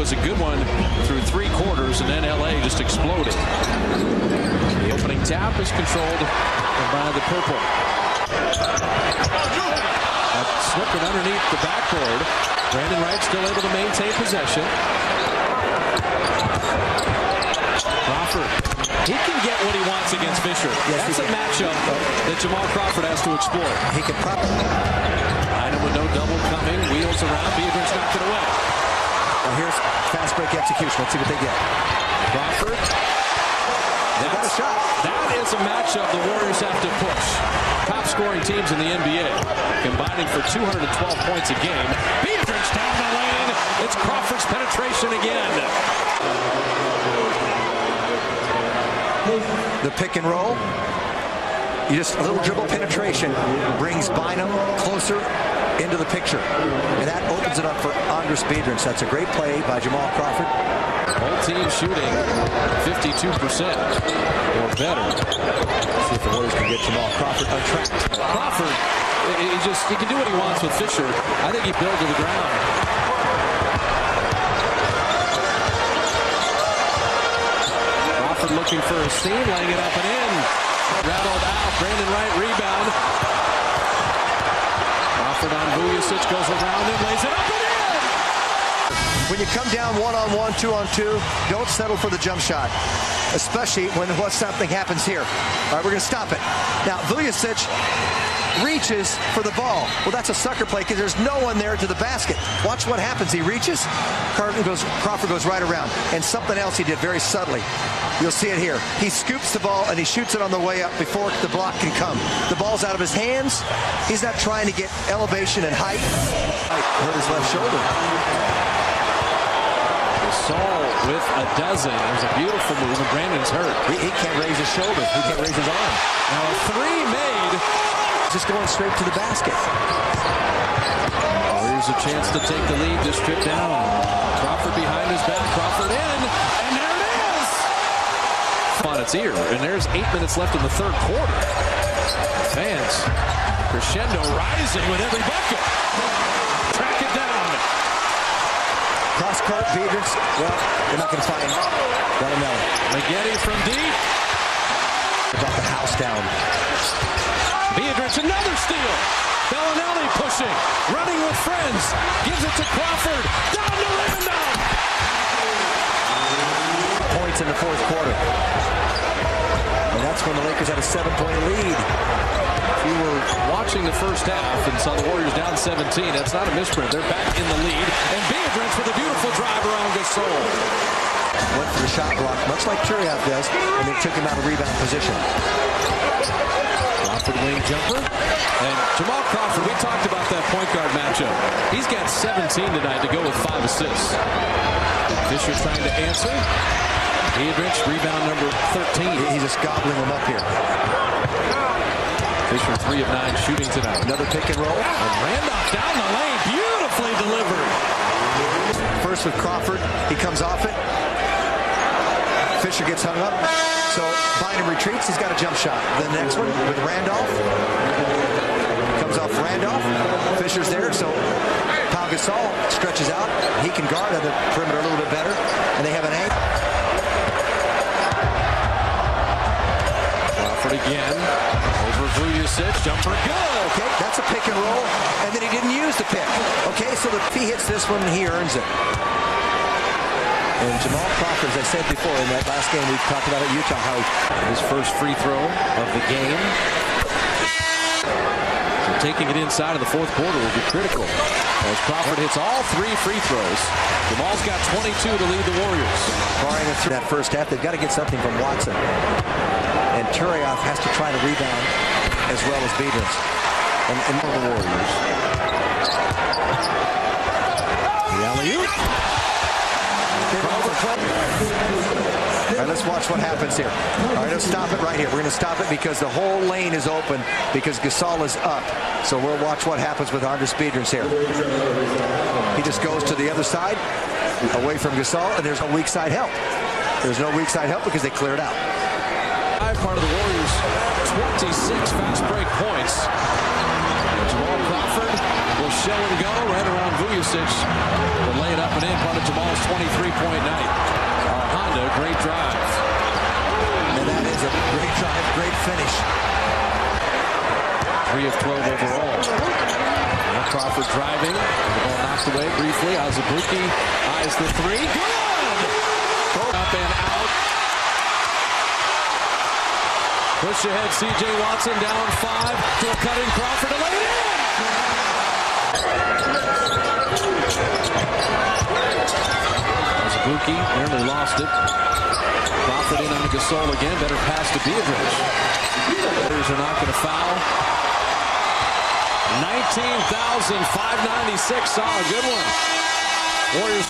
was a good one through 3 quarters, and then LA just exploded. The opening tap is controlled by the purple. Slipping underneath the backboard. Brandon Wright still able to maintain possession. Crawford, he can get what he wants against Fisher. Yes, that's a matchup that Jamal Crawford has to explore. He can probably. Item with no double coming, wheels around, Beatrice knocked it away. Well, here's fast break execution. Let's see what they get. Crawford. That's a shot. That is a matchup the Warriors have to push. Top scoring teams in the NBA, combining for 212 points a game. Beatrice down the lane. It's Crawford's penetration again. The pick and roll. You just a little dribble penetration brings Bynum closer into the picture, and that opens it up for Andres Beatrice. That's a great play by Jamal Crawford. Whole team shooting 52% or better. See if the Warriors can get Jamal Crawford untracked. Crawford, he can do what he wants with Fisher. I think he built to the ground. Crawford looking for a steam, laying it up and in. Rattled out. Brandon Wright rebound. Crawford on Vujacic, goes around him, lays it up and in. When you come down 1-on-1, 2-on-2, don't settle for the jump shot, especially when something happens here. All right, we're going to stop it. Now, Vujacic reaches for the ball. Well, that's a sucker play because there's no one there to the basket. Watch what happens. He reaches, Crawford goes right around. And something else he did very subtly. You'll see it here. He scoops the ball and he shoots it on the way up before the block can come. The ball's out of his hands. He's not trying to get elevation and height. Hurt his left shoulder. Gasol with a dozen. It was a beautiful move, and Brandon's hurt. He can't raise his shoulder. He can't raise his arm. Now a 3 made. Just going straight to the basket. Warriors a chance to take the lead. This trip down. Crawford behind his back. Crawford in. And there it is. On its ear. And there's 8 minutes left in the 3rd quarter. Fans crescendo rising with every bucket. Track it down. Cross court, Beatrice. Well, they're not going to find Guadagnino. Maggette from deep. Brought the house down. Beatrice, another steal. Bellinelli pushing, running with friends. Gives it to Crawford. Down to Randolph. Points in the 4th quarter. And that's when the Lakers had a 7-point lead. If you were watching the first half and saw the Warriors down 17, that's not a misprint. They're back in the lead. And Beatrice with a beautiful drive around Gasol. Went for the shot block, much like Turiaf does, and then took him out of rebound position. Crawford wing jumper. And Jamal Crawford, we talked about that point guard matchup. He's got 17 tonight to go with 5 assists. Fisher trying to answer. Beatrice, rebound number 13. He's just gobbling them up here. Fisher 3 of 9 shooting tonight. Another pick and roll. And Randolph down the lane, beautifully delivered. First with Crawford, he comes off it. Fisher gets hung up. So Bynum retreats, he's got a jump shot. The next one with Randolph. Comes off Randolph. Fisher's there, so Pau Gasol stretches out. He can guard on the perimeter a little bit better. And they have an angle. Crawford again. Over Vujacic, jumper good. Okay, that's a pick and roll. And then he didn't use the pick. Okay, so if he hits this one, he earns it. And Jamal Crawford, as I said before in that last game we talked about at Utah, how his first free throw of the game. So taking it inside of the 4th quarter will be critical as Crawford hits all 3 free throws. Jamal's got 22 to lead the Warriors. Barring it through that first half, they've got to get something from Watson. And Turiaf has to try to rebound as well as Beatrice. And the Warriors. The alley-oop. All right, let's watch what happens here. All right, let's stop it right here. We're going to stop it because the whole lane is open because Gasol is up. So we'll watch what happens with Andres Beatrice here. He just goes to the other side, away from Gasol, and there's no weak side help. There's no weak side help because they cleared out. Part of the Warriors' 26 fast break points. Jamal Crawford will show and go right around Vujicic. To lay it up and in, part of Jamal's 23-point night. Honda, great drive. And that is a great drive, great finish. 3 of 12 overall. Now Crawford driving. The ball knocked away briefly. Azubuike eyes the three. Good! Up and out. Push ahead, C.J. Watson down 5 to a cutting Crawford to lay it in. Azubuike nearly lost it. Crawford in on Gasol again. Better pass to Beatrice. Bears are not going to foul. 19,596 saw a good one. Warriors.